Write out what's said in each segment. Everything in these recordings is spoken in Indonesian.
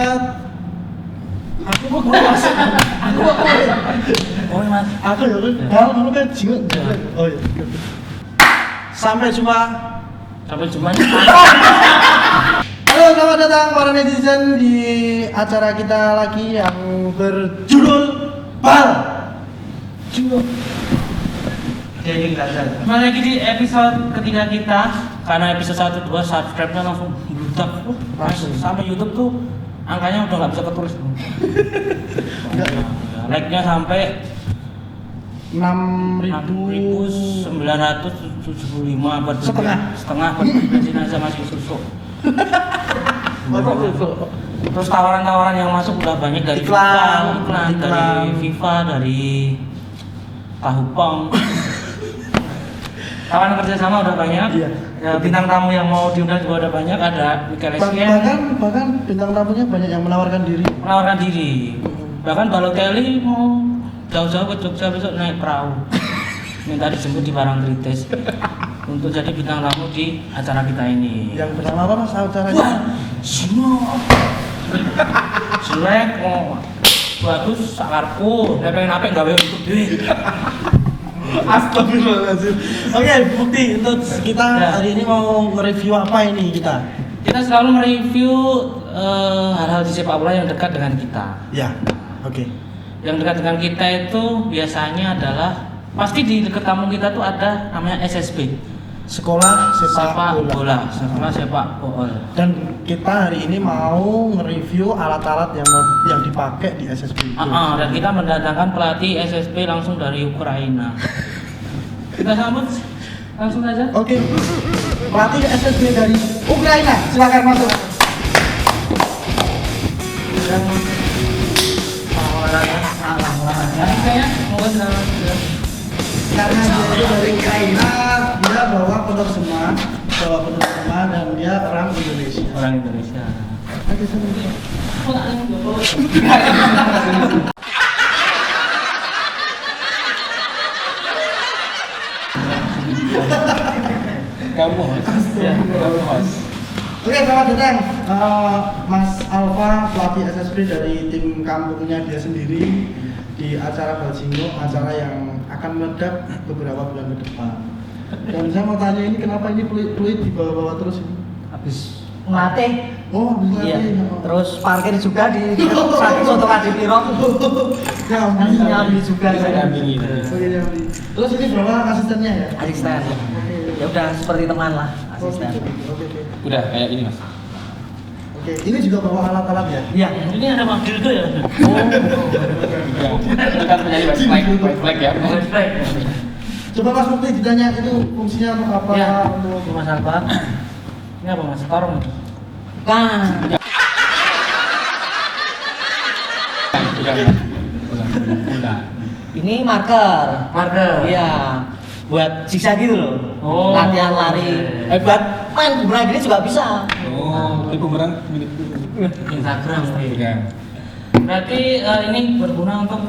Aku kok mas. Oh mas. Aku ya kalau kan jingut. Oh iya. Sampai jumpa. Halo, selamat datang para netizen di acara kita lagi yang berjudul Bal. Jadi kembali lagi di episode ketiga kita. Karena episode 1, 2 subscribe-nya langsung bludak. Sampai YouTube tuh angkanya udah nggak bisa ketulis. Like-nya sampai 6.975 setengah bensin aja masih susu. Terus tawaran-tawaran yang masuk udah banyak dari iklan. dari FIFA, dari Tahupong. Tawaran kerjasama udah banyak. Iya. Ya, bintang tamu yang mau diundang juga udah banyak. Ada Michael Essien. Bahkan bintang tamunya banyak yang menawarkan diri. Bahkan Balotelli mau jauh-jauh ke Jogja besok naik perahu. Minta dijemput di Parangtritis untuk jadi bintang tamu di acara kita ini. Yang bernama apa mas acaranya? Jelek mau bagus sakarku. Nek pengen apik gawe untuk duit. Astagfirullahaladzim. Oke, bukti untuk kita hari ini mau nge-review apa ini kita? Kita selalu mereview hal-hal di sepak bola yang dekat dengan kita. Ya, oke. Yang dekat dengan kita itu biasanya adalah pasti di dekat kampung kita tuh ada namanya SSB. Sekolah sepak bola. Sekolah sepak bola. Dan kita hari ini mau nge-review alat-alat yang dipakai di SSB. Dan kita mendatangkan pelatih SSB langsung dari Ukraina. Kita sambut langsung saja. Oke. Pelatih SSB dari Ukraina, silakan masuk. Dan karena dia dari Ukraina, dia bawa penerjemah dan dia orang Indonesia. Oke, sebentar. Kamu host. Oke, selamat datang Mas Alfa, pelatih SSB dari tim kampungnya dia sendiri di acara Baljingo, acara yang akan meledak beberapa bulan ke depan. Dan saya mau tanya ini kenapa ini peluit dibawa-bawa terus ini? Habis ngelatih. Oh, habis Iya. latih. Terus parkir juga di satu soto Kadi Piro. Ya, Nyambi juga saya. Oke, nyambi. Terus ini bawa asistennya ya? Asisten. Ya udah seperti teman lah, asisten. Oke. Udah kayak ini mas. Oke, ini juga bawa alat-alat ya? Iya. Ini ada mobil tuh ya. Ya, itu kan menjadi white flag ya. Coba Mas Mukti ditanya itu fungsinya untuk apa? Ya, Untuk Mas Alfa. Ini apa Mas? Torong. Kan. Udah. Ini marker. Iya. Buat siksa gitu loh. Oh. Latihan lari. Buat main bumerang gini juga bisa. Oh, itu bumerang milik Instagram. ya. Berarti ini berguna untuk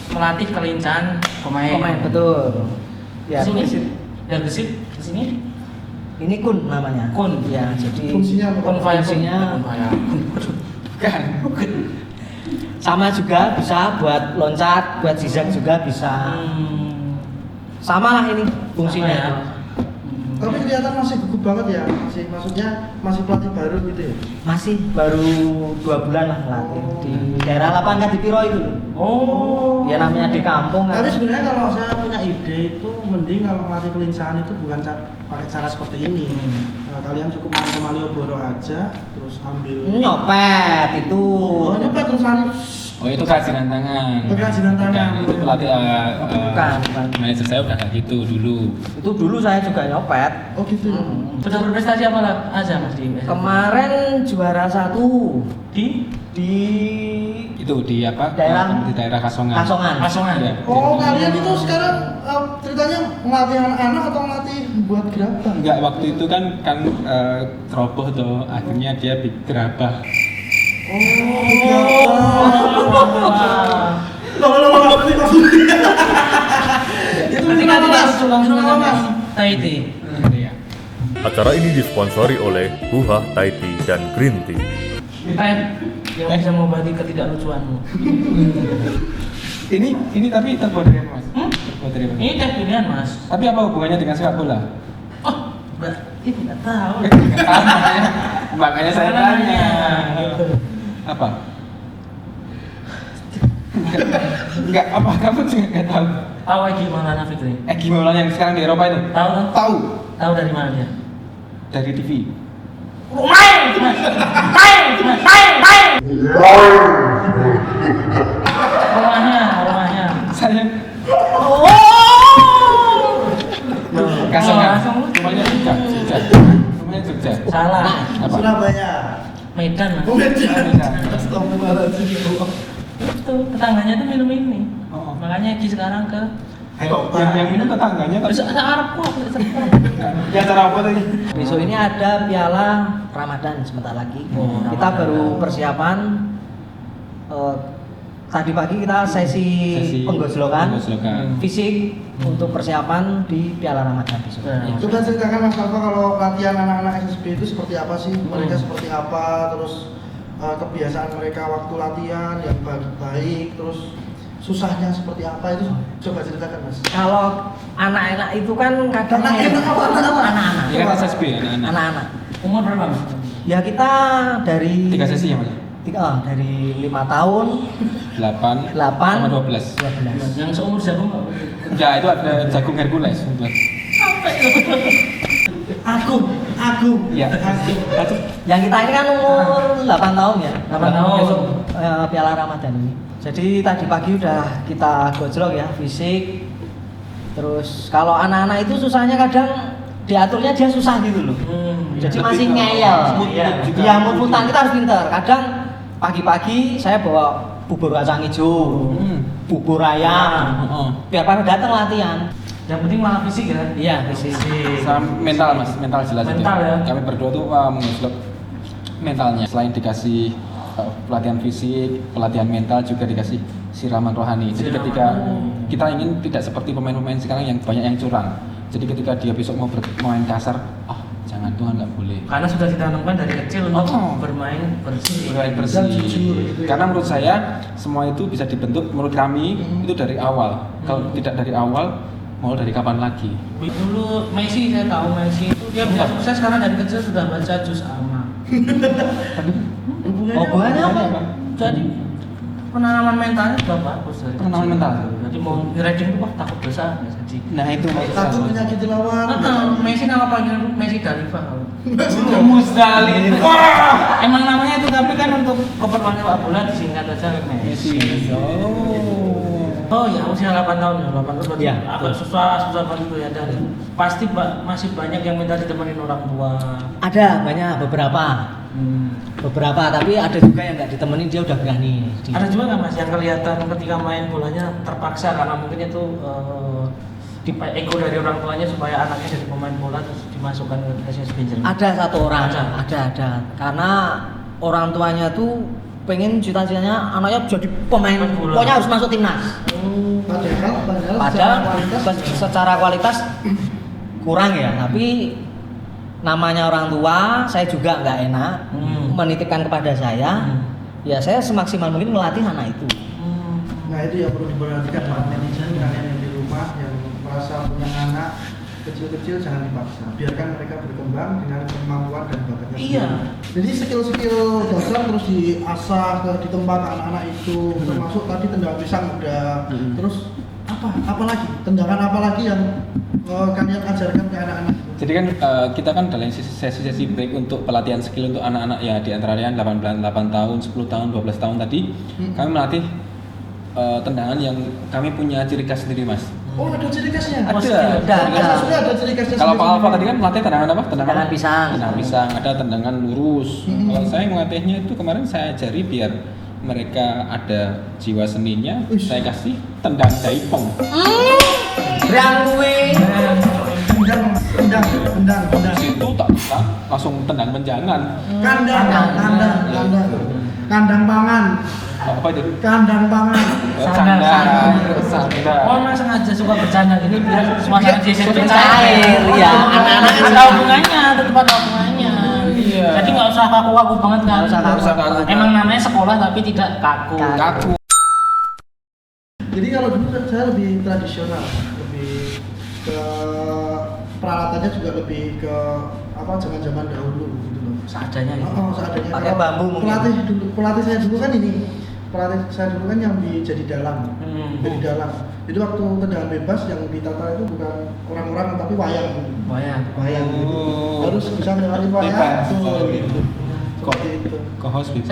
melatih kelincahan pemain. Betul. Ya. Sini. Dari gesit ke sini. Ini kun namanya. Kun. Ya, jadi fungsinya apa? fungsinya Bukan. sama juga bisa buat loncat, buat zigzag juga bisa. Sama lah ini fungsinya. Sama ya. Tapi kelihatan masih gugup banget ya, masih pelatih baru gitu ya. Masih baru 2 bulan lah latih di daerah lapangan Kadi Piro itu. Oh. Ya namanya di kampung kan. Tapi sebenarnya kalau saya punya ide itu mending kalau melatih kelincahan itu bukan pakai cara seperti ini. Nah, kalian cukup main ke Malioboro aja, terus ambil. Nyopet itu. Oh, nyopet terus lari. Oh itu kerajinan tangan. Oh, kerajinan tangan. Bukan, itu pelatih Bukan. manajer saya udah kayak gitu dulu. Itu dulu saya juga nyopet. Oh gitu ya. Sudah berprestasi apa aja Mas di Kemarin juara 1 di Itu di apa? Daerah- Di daerah Kasongan. Pasongan. Ya. Oh, kalian itu sekarang ceritanya melatih anak-anak atau melatih buat gerabah? Enggak, waktu itu kan roboh tuh, akhirnya dia gerabah. Oh, Loh, itu Berarti Mas. langsung Itu Mas. Tahiti. Iya. Acara ini disponsori oleh Huha Thai Tea dan Green Tea. Yang bisa mengobati ketidaklucuanmu. Ini tapi terbuat dari apa, Mas? Terbuat dari apa? Ini teh pilihan mas. Tapi apa hubungannya dengan sepak bola? Oh, berarti nggak tahu. Makanya saya tanya. Gitu. Apa? Enggak, apa kamu juga nggak tahu? Tahu Egy Maulana Fikri? Gimana yang sekarang di Eropa itu? Tahu kan? Tahu Tahu dari mana dia? dari TV. Main, mas. Main. Rumahnya. Saya Oh. Kasongan. Langsung lu. Rumahnya Jogja. Rumahnya Jogja. Salah. Apa? Surabaya. Medan mas. Medan. Astagfirullahaladzim. Itu tetangganya tuh minum ini. Oh. Makanya Egy sekarang ke. Yang minum tetangganya tapi Bisa ada Arabku. ya cara apa tadi? Besok ini ada piala Ramadan sebentar lagi. Oh, Kita Ramadan. baru persiapan. Tadi pagi kita sesi penggoslokan fisik untuk persiapan di piala Ramadan besok. Nah. Coba ceritakan Mas Alfa kalau latihan anak-anak SSB itu seperti apa sih? Mereka seperti apa? Terus kebiasaan mereka waktu latihan yang baik, terus susahnya seperti apa itu coba ceritakan Mas. Kalau anak-anak itu kan kadang Anak-anak apa? anak-anak. Iya kan SSB anak-anak. Anak-anak. Umur berapa mas? Ya kita dari 3 sesi ya Mas? dari 5 tahun 8 8 sama 12. 12. Yang seumur jagung nggak? Ya itu ada jagung Hercules. Agung. Iya. Yang kita ini kan umur 8 tahun ya. 8 tahun. Besok piala Ramadan ini. Jadi tadi pagi udah kita gojlok ya fisik. Terus kalau anak-anak itu susahnya kadang diaturnya dia susah gitu loh. Jadi Lebih masih ke ngeyel. mood-mood juga. Iya, mood-moodan kita harus pinter. Kadang pagi-pagi saya bawa bubur kacang hijau, bubur ayam, biar pada datang latihan. Yang penting malah fisik ya. Iya, fisik. Sama mental Mas, mental jelas Mental itu. ya. Kami berdua tuh mengusut mentalnya. Selain dikasih pelatihan fisik, pelatihan mental juga dikasih siraman rohani. Jadi Siraman. ketika kita ingin tidak seperti pemain-pemain sekarang yang banyak yang curang. Jadi ketika dia besok mau main kasar, jangan Tuhan nggak boleh. Karena sudah ditanamkan dari kecil untuk Oh. bermain bersih. Bermain Dan bersih. jujur gitu ya. Karena menurut saya semua itu bisa dibentuk menurut kami itu dari awal. Kalau tidak dari awal, mau dari kapan lagi? Dulu Messi saya tahu Messi itu dia bisa sukses karena dari kecil sudah baca juz amma. Hubungannya apa? Jadi penanaman mentalnya sudah bagus dari Penanaman kecil. mental? Jadi mau riding itu wah takut dosa nggak jadi. Nah itu Takut menyakiti lawan. Messi nama panggilan Messi Dalifah. Musdalif. Wah. Emang namanya itu tapi kan untuk keperluan sepak bola disingkat aja Messi. Oh ya usia 8 tahun ya 8 tahun. Iya, Agak susah banget itu ya dan pasti masih banyak yang minta ditemenin orang tua. Ada banyak beberapa tapi ada juga yang nggak ditemenin dia udah berani. Ada juga nggak mas yang kelihatan ketika main bolanya terpaksa karena mungkin itu ego dari orang tuanya supaya anaknya jadi pemain bola terus dimasukkan ke SSB Jerman. Ada satu orang, Ada. ada. Karena orang tuanya tuh pengen cita-citanya anaknya jadi pemain Bola. pokoknya harus masuk timnas. Padahal Secara kualitas kurang ya, tapi namanya orang tua, saya juga nggak enak menitipkan kepada saya. Ya saya semaksimal mungkin melatih anak itu. Nah itu yang perlu diperhatikan Pak netizen kalian yang di rumah yang merasa punya anak kecil-kecil jangan dipaksa, biarkan mereka berkembang dengan kemampuan dan bakatnya Iya. sendiri. Jadi skill-skill dasar terus diasah ditempa ke anak-anak itu, termasuk tadi tendangan pisang udah, terus apalagi tendangan apalagi yang kalian ajarkan ke anak-anak itu? Jadi kan kita kan dalam sesi-sesi break untuk pelatihan skill untuk anak-anak ya di antaranya 8 tahun, 10 tahun, 12 tahun tadi kami melatih tendangan yang kami punya ciri khas sendiri Mas. Oh ada ciri khasnya? Ada. Maksudnya ada ciri khasnya Kalau Pak sendiri. Alfa tadi kan melatih tendangan apa? Tendangan pisang. Tendangan pisang, ada tendangan lurus. Kalau saya melatihnya itu kemarin saya ajari biar mereka ada jiwa seninya. Saya kasih tendang jaipong. Rangkui. Tendang. Itu tak bisa langsung tendang menjangan. Kandang pangan. Apa itu? Kandang pangan. Sandar. Oh emang sengaja suka bercanda gini biar suasana di SSB Cair, ya. Anak-anak kan ada hubungannya, tetap ada hubungannya. Iya. Iya. Jadi nggak usah kaku-kaku banget kan. Nggak usah kaku. Emang namanya sekolah tapi tidak kaku. Kaku. Jadi kalau dulu saya lebih tradisional, lebih ke peralatannya juga lebih ke apa zaman dahulu gitu loh. Seadanya ya. Seadanya. Pakai Kalau bambu mungkin. Pelatih saya dulu kan ini. Pelatih saya dulu kan yang jadi dalang. Jadi dalang. Jadi waktu tendangan bebas yang ditata itu bukan orang-orang tapi wayang gitu. Wayang gitu. Oh. Harus bisa melewati wayang. Bebas. Betul gitu. Kok Seperti itu. co-host bebas.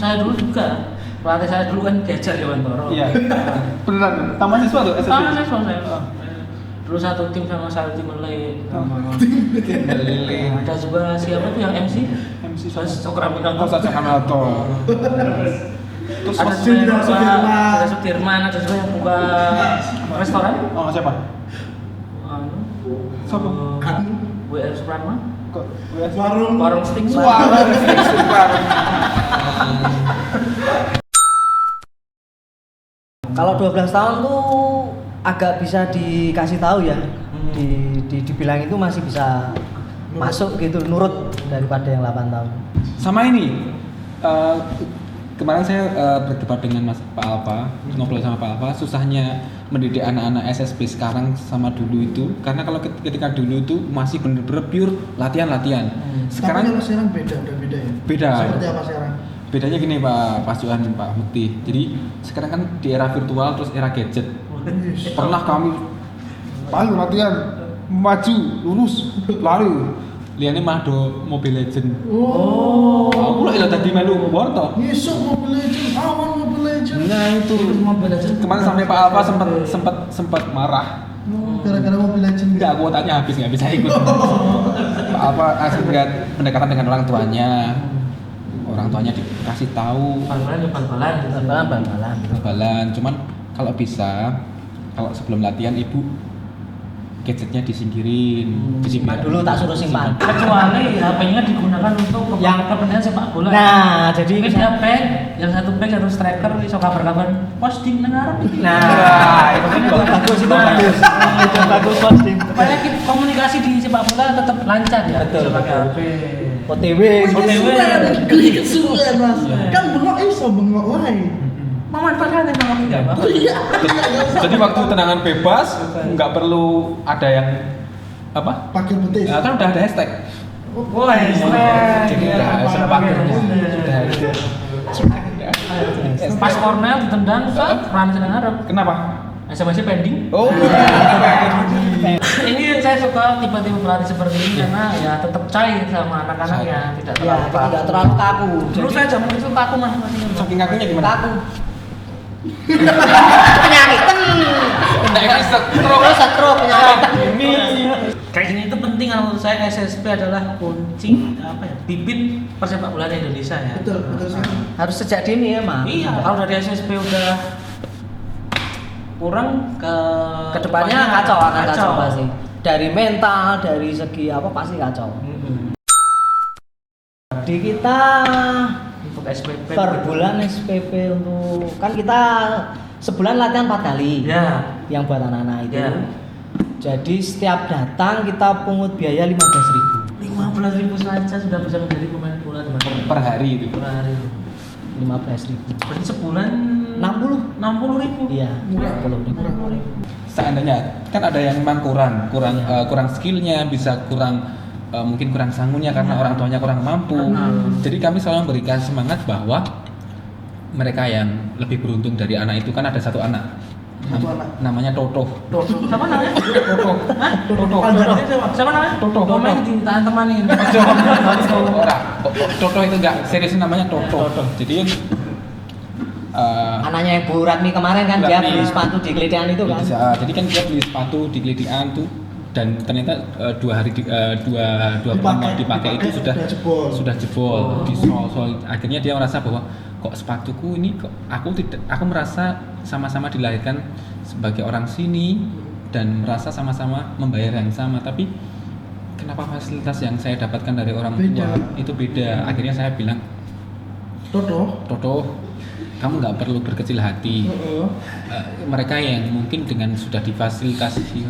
Saya dulu juga. Pelatih saya dulu kan diajar Dewantoro. Iya. Beneran. Taman siswa tuh SMP. Sama saya. Dulu satu tim sama Salti Melek. Ada juga siapa tuh yang MC? MC Sokram Oh, Saja Kanato. Terus Ada Mas juga yang Sudirman. buka- ada Sudirman, ada juga yang buka restoran. Oh, siapa? Siapa? WR Suprama. Kok Warung Sting. Kalau 12 tahun tuh agak bisa dikasih tahu ya. Dibilang itu masih bisa masuk gitu, nurut daripada yang 8 tahun. Sama ini. Kemarin saya berdebat dengan Pak Alfa, ngobrol sama Pak Alfa, susahnya mendidik anak-anak SSB sekarang sama dulu itu, karena kalau ketika dulu itu masih bener-bener pure latihan-latihan. Tapi Sekarang kalau sekarang beda, udah beda ya. Beda. Seperti apa sekarang? bedanya gini Pak Johan, Pak Mukti. Jadi sekarang kan di era virtual terus era gadget. Pernah kami paling latihan maju lurus lari liane mado Mobile Legend. Oh. Aku lho tadi melu worto. Ngisuk Mobile Legend, awan Mobile Legend. Nah itu Mobile Legend. kemarin sampai Pak Alfa sempat marah. Gara-gara Mobile Legend. Enggak, kuotanya habis nggak bisa ikut. Pak Alfa asik pendekatan dengan orang tuanya. Orang tuanya dikasih tahu bal-balan. Cuman kalau bisa, kalau sebelum latihan ibu gadgetnya disingkirin, disimpan Dulu tak suruh simpan. Kecuali HP-nya digunakan untuk Yang- kepentingan sepak bola. Nah, jadi Mungkin dia back, yang satu back, satu striker, iso kabar-kabar posting nang arep iki. Nah, itu kan bagus itu bagus. Itu bagus posting. Supaya kita komunikasi di sepak bola tetap lancar ya. Betul, Bisa pakai betul. HP. OTW. Geli kesuwen mas. Kan bengok iso bengok wae. Memanfaatkan teknologi enggak apa-apa. Jadi waktu tendangan bebas nggak perlu ada yang apa? Pakai betis. Nah, kan udah ada hashtag. Wah, Jadi udah sepak Pas corner ditendang, Rans nang arep. Kenapa? SMS pending. Oh. Ini saya suka tipe-tipe pelatih seperti ini karena ya tetap cair sama anak-anaknya, tidak Ya, terlalu tidak terlalu kaku. Dulu saya zaman itu kaku masing-masing. Saking kakunya gimana? kaku. Penyakit. Stroke penyakit. Ini Kayak gini itu penting kalau menurut saya. SSP adalah kunci apa ya? Bibit persepak bolaan Indonesia ya. Betul sih. Harus sejak dini ya, Mak. Iya, kalau dari SSP udah kurang Kedepannya kacau akan kacau pasti. Dari mental, dari segi apa pasti kacau. Di kita Untuk SPP per bulan SPP untuk kan kita sebulan latihan 4 kali. Ya. Yang buat anak-anak itu. Ya. Jadi setiap datang kita pungut biaya 15.000 15.000 saja sudah bisa menjadi pemain bola teman-teman. per hari itu. Per hari. 15.000. Berarti sebulan 60. 60.000. Iya, 60.000. Seandainya kan ada yang memang kurang skillnya, bisa kurang mungkin kurang sanggulnya karena orang tuanya kurang mampu. Jadi kami selalu memberikan semangat bahwa mereka yang lebih beruntung dari anak itu kan ada satu anak. Satu anak. Namanya Toto. Siapa namanya? Toto. Hah? Toto. Siapa namanya? Toto. Pemain di tahan temanin. Toto itu enggak serius namanya Toto. Jadi Anaknya yang Bu Ratmi kemarin kan Bu dia Ratmi. beli sepatu di Geledean itu kan. jadi kan dia beli sepatu di Geledean tuh dan ternyata dua pekan dipakai itu sudah jebol di sol. Akhirnya dia merasa bahwa kok sepatuku ini kok aku merasa sama-sama dilahirkan sebagai orang sini dan merasa sama-sama membayar yang sama, tapi kenapa fasilitas yang saya dapatkan dari orang tua Beda. itu beda. Akhirnya saya bilang, Toto, kamu nggak perlu berkecil hati. Mereka yang mungkin dengan sudah difasilitasi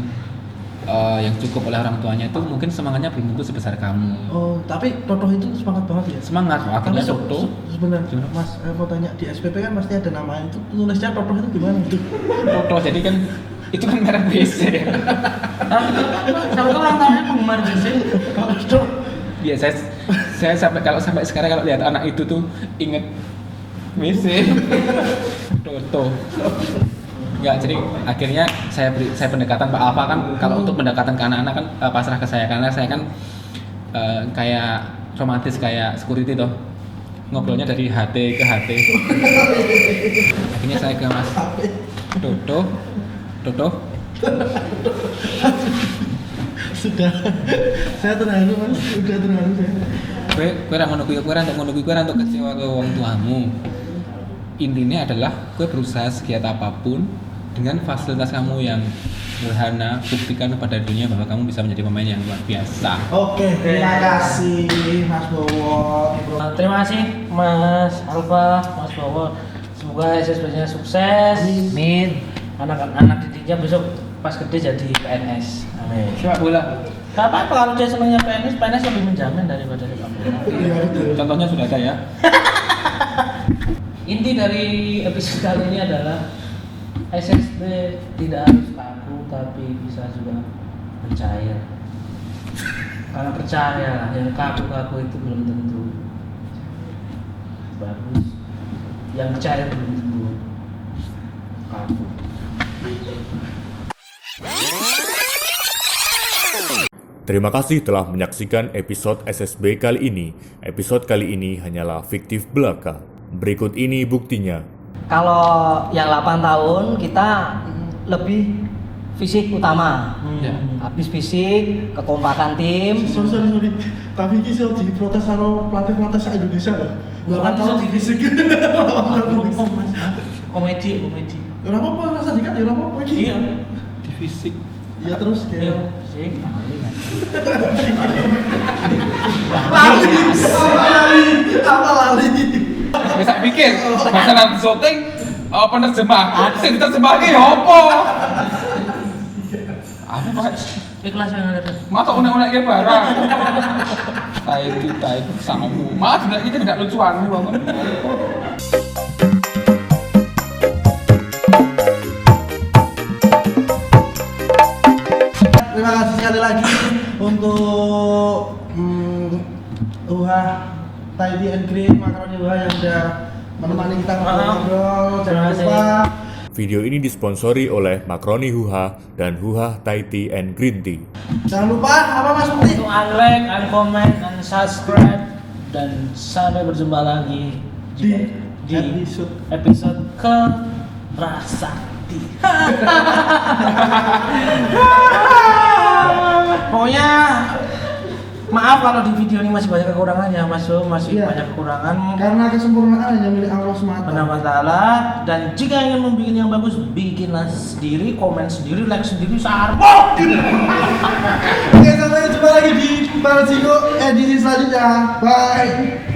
yang cukup oleh orang tuanya itu mungkin semangatnya belum tentu sebesar kamu. Oh, tapi Totoh itu semangat banget ya. Semangat, akhirnya Toto. Sebenarnya Gimana? Mas, mau tanya di SPP kan pasti ada namanya itu, tulisnya Totoh itu gimana gitu? Toto, jadi kan itu kan merek WC. Sama orang tahunya penggemar JC. Iya, saya sampai sekarang kalau lihat anak itu tuh inget WC. Toto. Enggak, jadi akhirnya saya pendekatan Pak Alfa kan kalau untuk pendekatan ke anak-anak kan pasrah ke saya karena saya kan kayak romantis kayak security toh. Ngobrolnya dari HT ke HT. Akhirnya saya ke Mas Toto. Sudah, saya terharu Mas, sudah terharu saya. Kowe ra ngono kuwi, kowe ra untuk kecewa ke wong tuamu. Intinya adalah kowe berusaha segiat apapun dengan fasilitas kamu yang sederhana, buktikan kepada dunia bahwa kamu bisa menjadi pemain yang luar biasa. Oke, terima kasih Mas Bowo. Terima kasih Mas Alfa, Mas Bowo. Semoga SSB-nya sukses. Amin. Anak-anak didiknya besok pas gede jadi PNS. Amin. Sepak bola. Gak apa-apa kalau dia senangnya PNS lebih menjamin daripada sepak bola. Iya betul. Contohnya sudah ada ya. Inti dari episode kali ini adalah SSB tidak harus kaku tapi bisa juga percaya. Karena percaya yang kaku-kaku itu belum tentu bagus. Yang percaya belum tentu kaku. Terima kasih telah menyaksikan episode SSB kali ini. Episode kali ini hanyalah fiktif belaka. Berikut ini buktinya. Kalau yang 8 tahun kita lebih fisik utama. Ya. Habis fisik, kekompakan tim. Sorry. Tapi ini sih diprotes sama pelatih sa Indonesia loh. Pelatih sa di fisik. Komedi. Ya apa-apa, rasa dikat ya apa-apa iki. Iya. Di fisik. Iya terus Iya, kayak fisik. apa lali? Bisa pikir, masalah syuting penerjemah. Sing diterjemahke ya apa? Apa Pak? Ikhlas yang ada. Masa unek-unek barang. Tai samu. Maaf, kita tidak lucuan banget. Terima kasih sekali lagi untuk Tidy and Green, Makaroni yang udah menemani kita ngobrol. Jangan lupa Video ini disponsori oleh Makroni Huha dan Huha Thai Tea and Green Tea. Jangan lupa apa Mas Putih? Untuk unlike, uncomment, unsubscribe dan sampai berjumpa lagi Di episode ke Rasakti. Pokoknya maaf kalau di video ini masih banyak kekurangan ya Mas Yo, masih Iya. banyak kekurangan Karena kesempurnaan hanya milik Allah semata. Benar Ta'ala. Dan jika ingin membuat yang bagus, bikinlah sendiri, komen sendiri, like sendiri, sarbo. Oke, sampai jumpa lagi di Barajiko edisi selanjutnya. Bye.